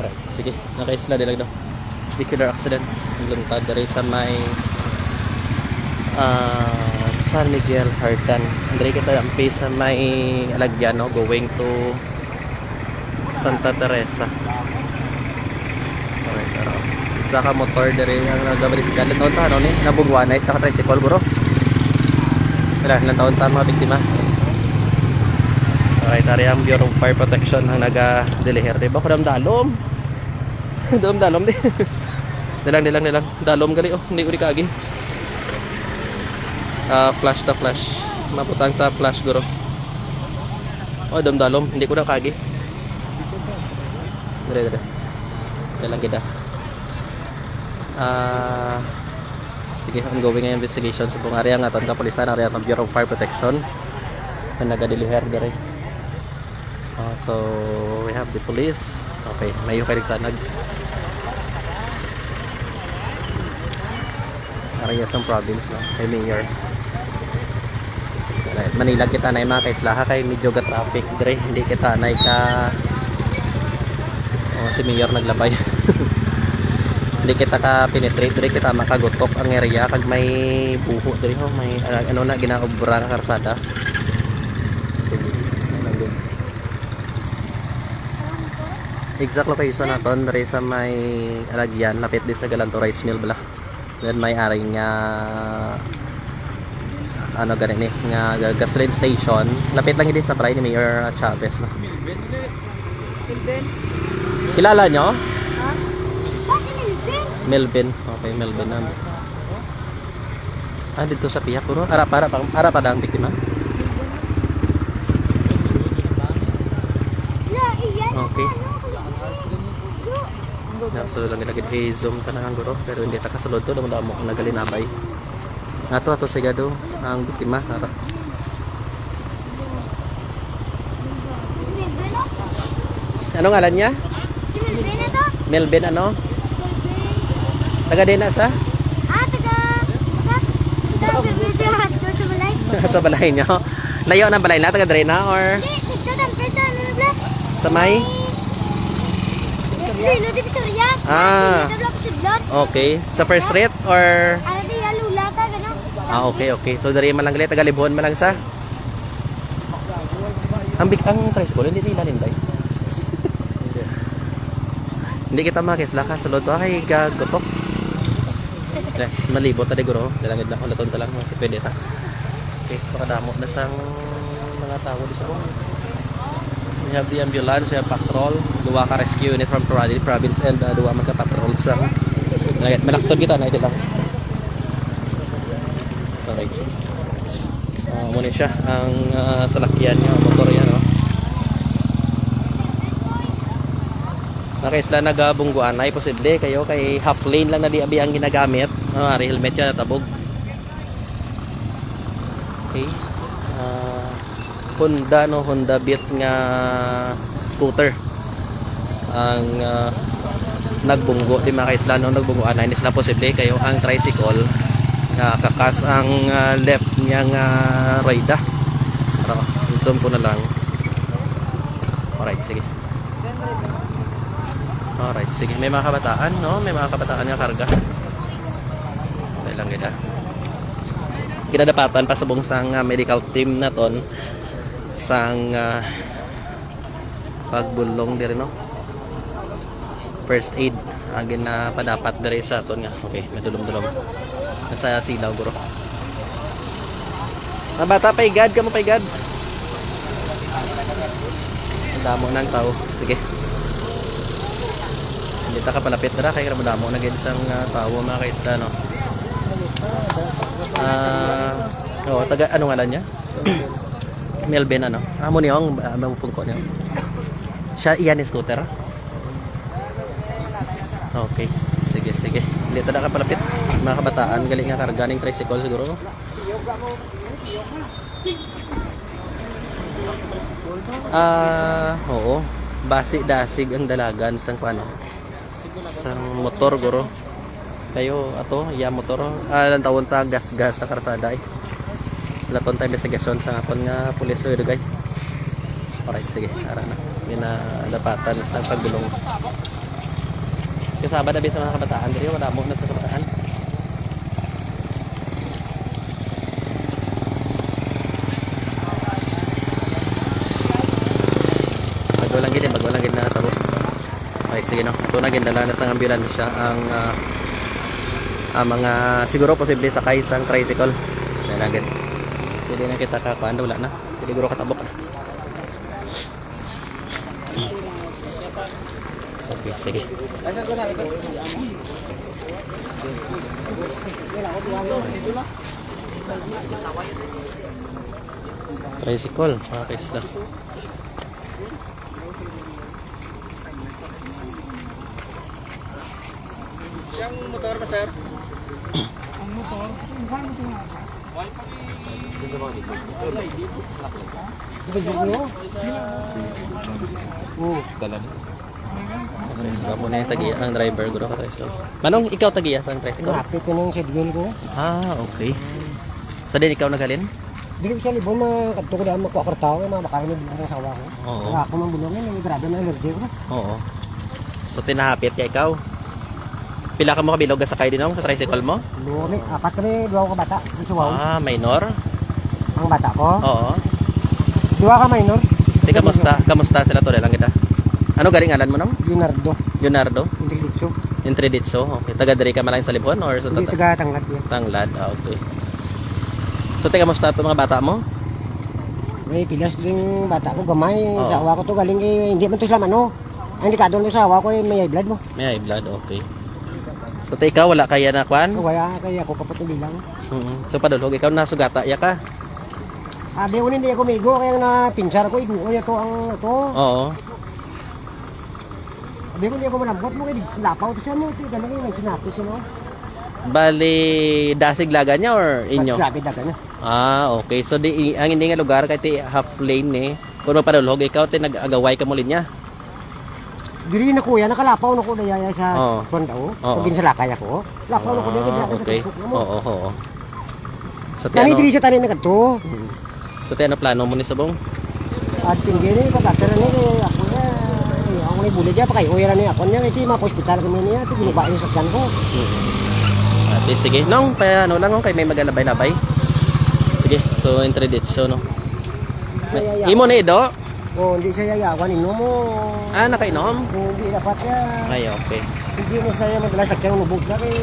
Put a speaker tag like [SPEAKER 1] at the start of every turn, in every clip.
[SPEAKER 1] Alright, sige. Nakaisla din lang daw. Vehicular accident. Luntad dari sa may San Miguel Hartan. Andali kita ampi sa may Alagyano going to Santa Teresa. Alright, isa ka motor dari ang nagabalik ka. Ilan taon ta, ano ni? Nabungwanay sa ka-tricycle, bro. Ilan taon ta mga biktima? Alright, tari ang Bureau of Fire Protection ang naga-deliver. Diba ko dalom? Dalom di. Nilang. Dalom gali, oh. Hindi ko di kaagi. Flash ta flash. Maputang ta flash, guro. Oh, dalom. Hindi ko na kaagi. Dali. Nilang kita. Sige, ongoing nga investigation. So, kung area nga, itong kapulisan, area ng Bureau of Fire Protection na naga-deliver dari. So we have the police. Okay, may yung sanag. Area sa province no, kay Mayor. Manila kita na mga kaislaha kay medyo ga traffic dire, hindi kita na ka si Mayor naglabay. Hindi kita ka penetrate dire, kita makagutok ang area kag may buho dire ho, may ano na ginaobra nga karsada. Exact location naton dari sa may Alagyan, lapit din sa Galanto Rice Mill bala. Then may ari nga ano gani ni nga gasoline station, lapit lang din sa bahay ni Mayor Chavez no. Kilala nyo?
[SPEAKER 2] Ha?
[SPEAKER 1] Melvin. Okay, Melvin na. Dito sa piyak puro. Ara pa ang biktima. Okay. So lang gid zoom tanang guro pero hindi ta kasulod to damo kung nagalinabay. Ato sigado ang biktima ara. Ano ngalan niya?
[SPEAKER 2] Si Melvin to?
[SPEAKER 1] Melvin ano? Taga din sa?
[SPEAKER 2] Sa balay.
[SPEAKER 1] Sa balay niyo. Layo na balay na taga Drena or
[SPEAKER 2] Dito dan pesa nila.
[SPEAKER 1] sa may?
[SPEAKER 2] Dilo di Surya.
[SPEAKER 1] Okay. Sa First Street or
[SPEAKER 2] Ano di lula ta gano?
[SPEAKER 1] okay. So dari man lang gali taga Libon man lang sa. Ang tricycle hindi nila ninday. Hindi kita makisla ka sa loto kay gagotok. Malibot ta de guro. Dalangid na ko laton ta lang si pwede ta. Okay, pakadamo na sang mga tao di sa buong. We have the ambulance, we have patrol, duwa ka rescue unit from Torali province and duwa man ka patrol sa malaktod kita na ito lang. Alright. Muna siya ang salakyan niya, motor niya no. Nakaisla nagabungguan ay posible kayo kay half lane lang na di abi ang ginagamit. Helmet niya natabog. Okay. Honda Beat nga scooter ang nagbunggo di mga kaisla no, nagbungguan na hindi sila posible kayo ang tricycle nga kakas ang left niya nga rayda. Pero zoom ko na lang. Alright, sige. Alright, sige. May mga kabataan no, may mga kabataan nga karga. Okay lang kita. Kinadapatan pa sa bungsang medical team na ton sang pagbulong diri no, first aid agin na padapat diri sa aton nga. Okay, madulom-dulom nasa silaw guro. Bata paigad ka mo paigad. Ang damo ng tao. Sige. Hindi ta ka palapit dira kay damo na gid sang tao mga kaisda no. Taga ano ngalan niya? Melvin ano? Amo niyo ang mapungko niyo. Siya iyan ni scooter. Okay. Sige. Hindi ta ka palapit. Mga kabataan galing nga karga ning tricycle siguro. Oo. Basi-dasig ang dalagan sang paano? Sang motor guro. Kayo ato, motor. Lang tawon ta gas sa karsada eh. Laton ta investigasyon sa aton nga pulis lo dugay. Alright, sige. Ara na. Minadapatan sa paggulong. Kasaba na sa mga kabataan. Diri wala mo na sa kabataan. Bago lang gid na tabo. Okay, sige no. Ito na gindala na sa ambulansya ang mga siguro posible sakay sang tricycle. Dahil lang gid. Hindi na kita kakuan wala na. Siguro katabok na. Okay, sige. Tricycle, mga kaisla.
[SPEAKER 3] Yang motor na sir?
[SPEAKER 1] Kamu na yung tagiya ang driver guro ka tricycle. Manong ikaw tagiya sa tricycle?
[SPEAKER 4] Napit ko na yung schedule ko.
[SPEAKER 1] Ah, okay. Sa din ikaw nagalin?
[SPEAKER 4] Dili ko siya libon na kadto ko daan magkwakartaw na makain ng bilong sawa ko.
[SPEAKER 1] Oo.
[SPEAKER 4] Kaya ako mang bulong na grabe na allergy ko.
[SPEAKER 1] Oo. So tinahapit ka ikaw. Pila ka mo kabilog sa sakay dinong sa tricycle mo?
[SPEAKER 4] Lumi, apat kami, dua ka bata. Sa wow.
[SPEAKER 1] Minor.
[SPEAKER 4] Ang bata ko.
[SPEAKER 1] Oo.
[SPEAKER 4] Dua ka minor.
[SPEAKER 1] Di kamusta sila to lang kita. Ano garing ngalan mo nang?
[SPEAKER 4] Leonardo.
[SPEAKER 1] Leonardo.
[SPEAKER 4] Indrilitso.
[SPEAKER 1] Intreditso. Okay. Taga diri ka man lang sa Libon or sa
[SPEAKER 4] Hindi taga Tanglad yan.
[SPEAKER 1] Tanglad. Ah, okay. So taga kamusta to mga bata mo?
[SPEAKER 4] May pilas din bata ko gamay.
[SPEAKER 1] Oo.
[SPEAKER 4] Sa awa ko to galing hindi man to sila ano. Ang dikado no sa awa ko may high blood mo.
[SPEAKER 1] May high blood. Okay. So ikaw wala kaya na kwan?
[SPEAKER 4] Kaya kaya ako kapatid bilang.
[SPEAKER 1] So padulog ikaw nasugata ya ka?
[SPEAKER 4] Abi unin hindi ako migo kaya na pinsar ko igo ya to ang to.
[SPEAKER 1] Oo.
[SPEAKER 4] Abi ko hindi ako malambot mo kay lapaw to siya mo ti ganun yung sinapis no.
[SPEAKER 1] Bali dasig laga niya or inyo?
[SPEAKER 4] Grabe daga na.
[SPEAKER 1] Ah, okay. So ang hindi nga lugar kay ti half lane ni. Kuno padulog ikaw ti nag-agaway ka mo linya.
[SPEAKER 4] Diri na kuya nakalapaw na ko dayaya sa
[SPEAKER 1] Oo.
[SPEAKER 4] Bandao.
[SPEAKER 1] Oo.
[SPEAKER 4] Pagin sa lakay ako. Lapaw na ko dayaya
[SPEAKER 1] Okay. Oo. So
[SPEAKER 4] Kani
[SPEAKER 1] ano?
[SPEAKER 4] diri sa tanin na kadto.
[SPEAKER 1] So ano plano mo ni Sabong?
[SPEAKER 4] At pinggiri pagkatera ni ako na ako ni bulig ya pakay oyra ni ako niya iti ma hospital kami niya iti ginubain sa kan ko.
[SPEAKER 1] Ate sige. Nong pa ano lang kay may magalabay-labay. Sige. So introduce no. Imo ni do?
[SPEAKER 4] O hindi siya yayawan ino mo.
[SPEAKER 1] Ah, nakainom?
[SPEAKER 4] Hindi dapat ya.
[SPEAKER 1] Ay, okay.
[SPEAKER 4] Hindi mo saya madalas sa kang lubog na kay.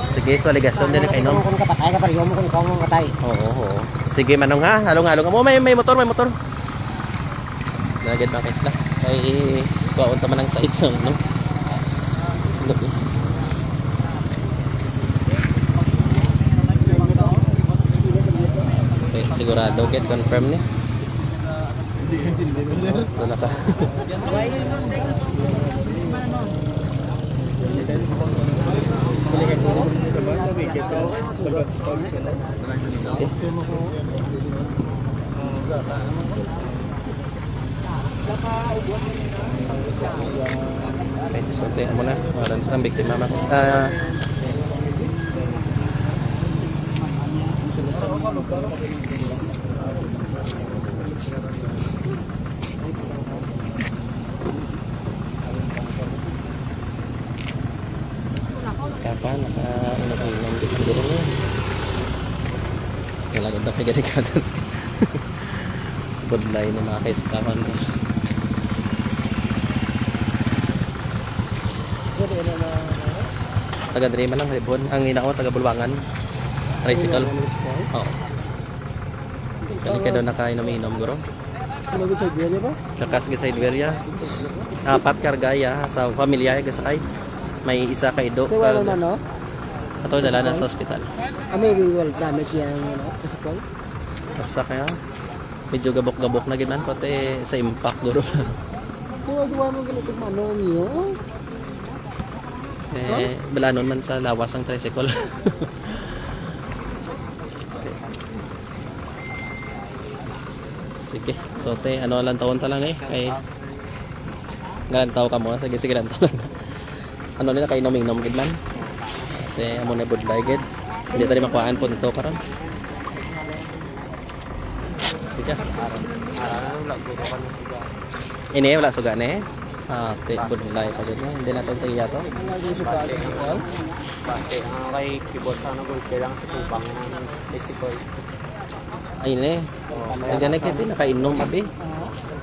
[SPEAKER 1] Sige, so aligasyon din nakainom.
[SPEAKER 4] Kung kapatay ka pariyo mo kung ikaw ang katay.
[SPEAKER 1] Oo. Sige manong ha. Halong-halong mo may motor. Nagad ba kayo kay kuwaon ta man ang side sang no. Okay, sigurado get confirm ni. Wala ka. Okay, so tayo muna. Waran sa biktima makas. Kapan naka-unog-unog di ang guro niya. Wala ganda kay ganikadan. Budlay ni mga kaiskapan ko. Taga Drima lang Libon. Ang ina ko taga Bulwangan. Tricycle. Oo. Kali ka doon nakainom-inom guro.
[SPEAKER 4] Ano sa diyan ba?
[SPEAKER 1] Kakas sa Iberia. Apat kargaya sa pamilya ay sakay. May isa ka ido.
[SPEAKER 4] Wala na no.
[SPEAKER 1] Ato dala na sa ospital.
[SPEAKER 4] May real damage yan kasi ko.
[SPEAKER 1] Basta kaya medyo gabok-gabok na ginan pati sa impact guro.
[SPEAKER 4] Tuwa mo ganito mano niyo.
[SPEAKER 1] Balanon man sa lawas ang tricycle. Okay. Sige. So te, ano lang taon ta lang kay ngalan tao ka mo. Sige lang ta lang. Ano nila kay inom-inom gid man. Te amo na budlay gid. Hindi tadi makuhaan punto karon. Sige. Ini wala suga ne. Ate, budlay pa dyan. Hindi na itong tagiya to.
[SPEAKER 4] Base ang kay keyboard sa ano gulpe lang sa tubang ng bicycle.
[SPEAKER 1] Ayun eh. Ay ganay kiti nakainom abi.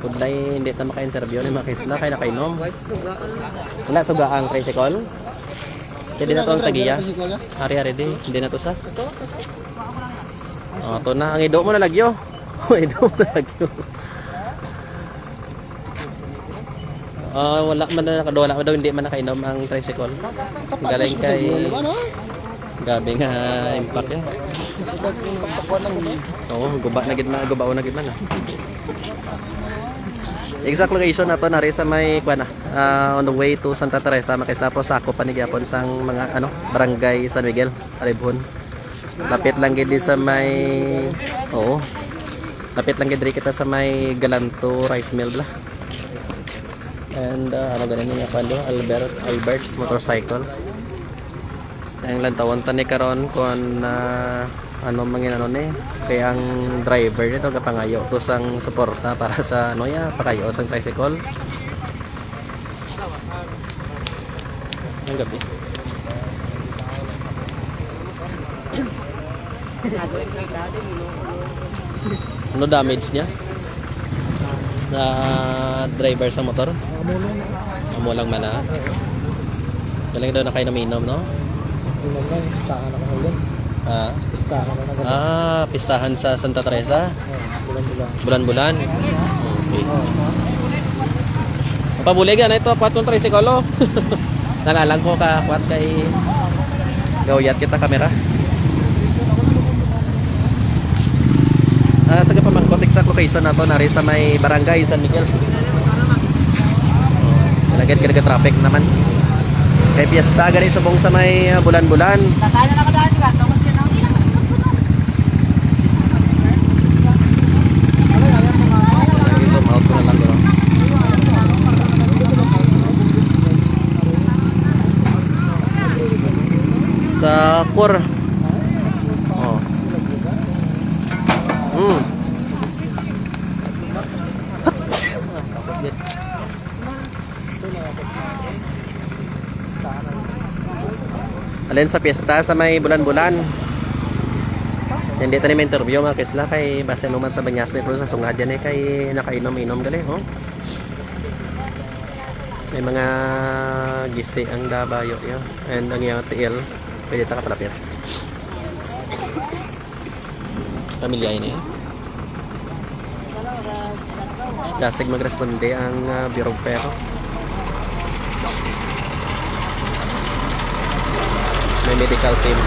[SPEAKER 1] Budlay hindi ta maka-interview ni mga kaisla kay nakainom. Wala suga ang tricycle. Hindi na to ang tagiya. Hari-hari di, hindi na to sa. Oh, to na ang ido mo na lagyo. Ido mo na lagyo. Wala man na wala daw hindi man nakainom ang tricycle. Galing kay gabi nga impact yan. Oo, guba na gid man, gubaw na gid man. Exact location na to nari sa may kuana. On the way to Santa Teresa, makisla po sa ako panigyapon sang mga barangay San Miguel, Alibhon. Lapit lang gid sa may lapit lang gid kita sa may Galanto Rice Mill bla. And ano ganin nga pando Albert's motorcycle. Ang lantawon tani karon kon ano mangin ano ni kay ang driver nito kapangayo to sang suporta para sa ano ya pakayo sang tricycle. Ang gabi. Ano damage niya? Na driver sa motor? Amo lang man ah. Galing daw na kayo naminom, no?
[SPEAKER 4] Pistahan ako ulit. Pistahan ako.
[SPEAKER 1] Pistahan sa Santa Teresa? Bulan-bulan? Okay. Pabuligan na ito, apat yung tricycle. Nalalang ko ka, apat kay gawyat kita kamera. Sa kapamangkot, exact location na to nari sa may barangay San Miguel. Lagyan ka traffic naman. Kay piyesta gani sa bong sa may bulan-bulan.
[SPEAKER 2] Tatay na nakadaan sila. Tapos yun ang
[SPEAKER 1] Zoom out ko na lang bro. Sa Kur. Oh. Alin sa piyesta sa may bulan-bulan. Hindi tayo may interview mga kisla kay base naman tabanyas na ito sa sungad yan kay nakainom-inom gali. May mga gisi ang dabayo yun. And ang yung TL pwede ta kapalapit. Pamilya ini. Dasig magresponde ang Bureau Pero. May medical team.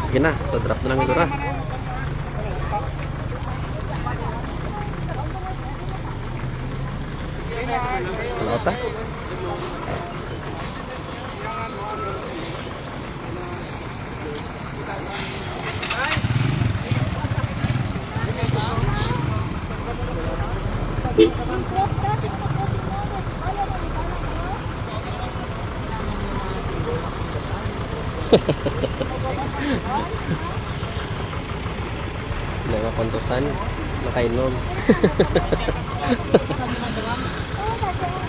[SPEAKER 1] Sige na, so drop na lang ito ra. Ano ta? Mga kontusan nakainom.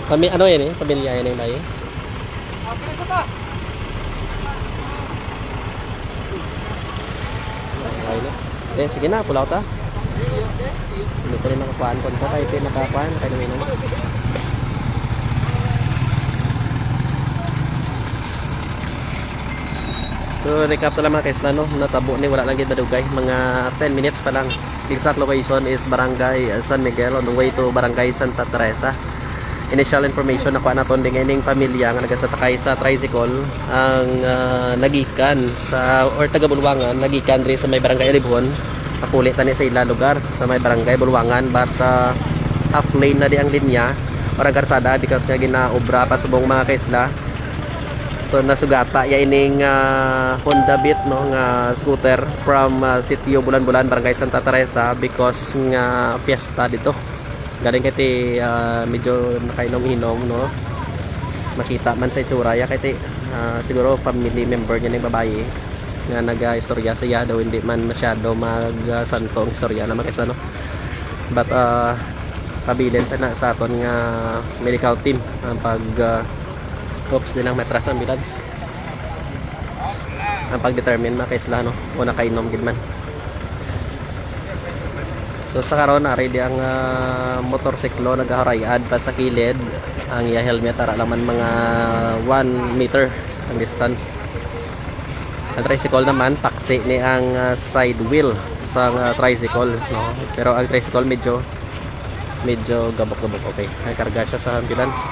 [SPEAKER 1] Ano yan pamilya yan yung bayi. Okay na. Sige na, pulaw ta. Hindi tayo nakakuhaan ko ito. Kahit tayo nakakuhaan, kayo namin. So recap na lang mga kaisla, no? Natabo ni wala lang gid madugay, mga 10 minutes pa lang. Exact location is Barangay San Miguel on the way to Barangay Santa Teresa. Initial information na kuha naton dingining pamilya nga nagasakay sa tricycle ang nagikan sa or taga Bulwangan, nagikan diri sa may Barangay Alibhon. Pakulit tani sa ila lugar sa may Barangay Bulwangan, but half lane na di ang linya or ang karsada because nga ginaobra pa subong mga kaisla. So nasugata ya ining Honda Beat no nga scooter from Sitio Bulan-Bulan Barangay Santa Teresa because nga fiesta dito. Galing kay medyo nakainom-inom, no? Makita man sa itsura ya kay siguro family member niya ng babae nga naga-istorya siya daw hindi man masyado magsanto ang istorya naman kasi ano. But pabilin pa na sa aton nga medical team ang pag oops nilang matras ang bilad. Ang pag-determine na kay sila no o nakainom gid man. So sa karon na ready ang motorsiklo nagaharayad pa sa kilid ang iya helmet ara laman mga 1 meter ang distance. Ang tricycle naman taksi ni ang side wheel sa tricycle no. Pero ang tricycle medyo gabok-gabok okay. Nagkarga siya sa ambulance.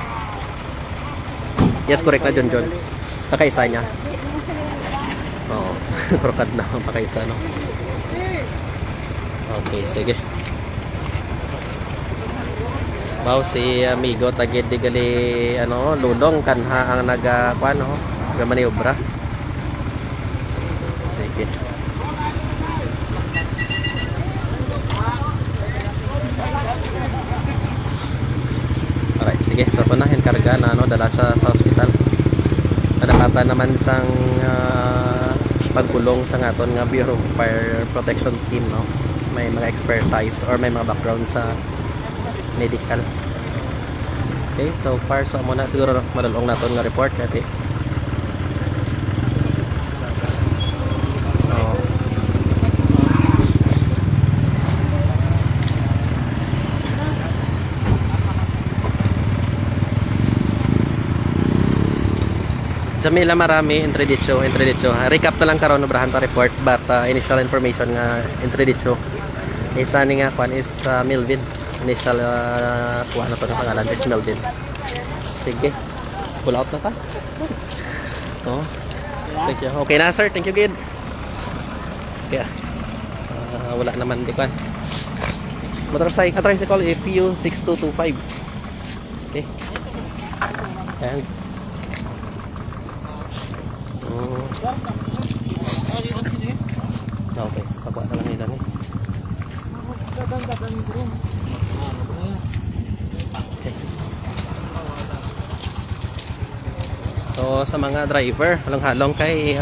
[SPEAKER 1] Yes, correct na John. Pakaisa niya. Oo, krokat na pakaisa no. Okay, sige. Wow, si amigo tagid di gali ano, lulong kanha ang nagakuan no, gamaniobra. Sige. Alright, sige. So ito na karga na ano, dala siya sa ospital. Nadapatan naman sang pagkulong sa ngaton nga Bureau of Fire Protection Team no. May mga expertise or may mga background sa medical. Okay, so far so muna siguro madalong naton nga report kati. Oh. Jamila marami entry dito. Recap na lang karon obrahan ta report but initial information nga entry dito. Isa ni nga kwan is Melvin. Initial kuha na to ng pangalan is Melvin. Sige. Pull out na ta. Oh. Thank you. Okay na sir. Thank you good. Okay. Wala naman di kwan. Motorcycle tricycle FU 6225. Okay. Ayan. Okay, pagbuat na lang nila ni. Okay. So sa mga driver, halong-halong kay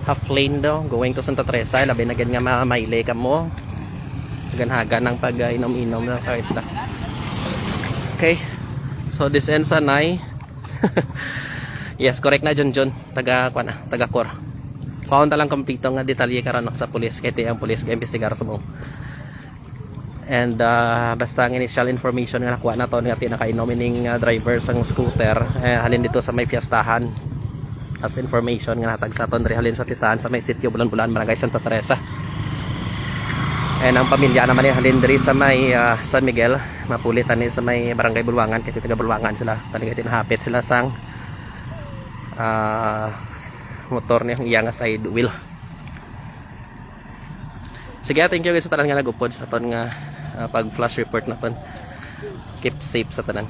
[SPEAKER 1] half lane daw going to Santa Teresa, labi na gid nga mamayle ka mo. Ganhaga ng pag-inom-inom na ka isla. Okay. So this ends Sanay. Yes, correct na John. Taga Cor. Kaon ta lang kompleto nga detalye karon sa pulis kay ang pulis ga investigar sa mo. And basta ang initial information nga nakuha na to nga tinakainom ning driver sang scooter halin dito sa may fiestahan. As information nga natag sa aton halin sa fiestahan sa may sitio Bulan-Bulan, Barangay Santa Teresa. And ang pamilya naman ni halin diri sa may San Miguel, mapulitan ni sa may Barangay Bulwangan kay taga Bulwangan sila. Talaga tinahapit sila sang motor niya iya nga side wheel. Sige, thank you guys sa tanan nga nagupod sa ton nga pag flash report naton. Keep safe sa tanan.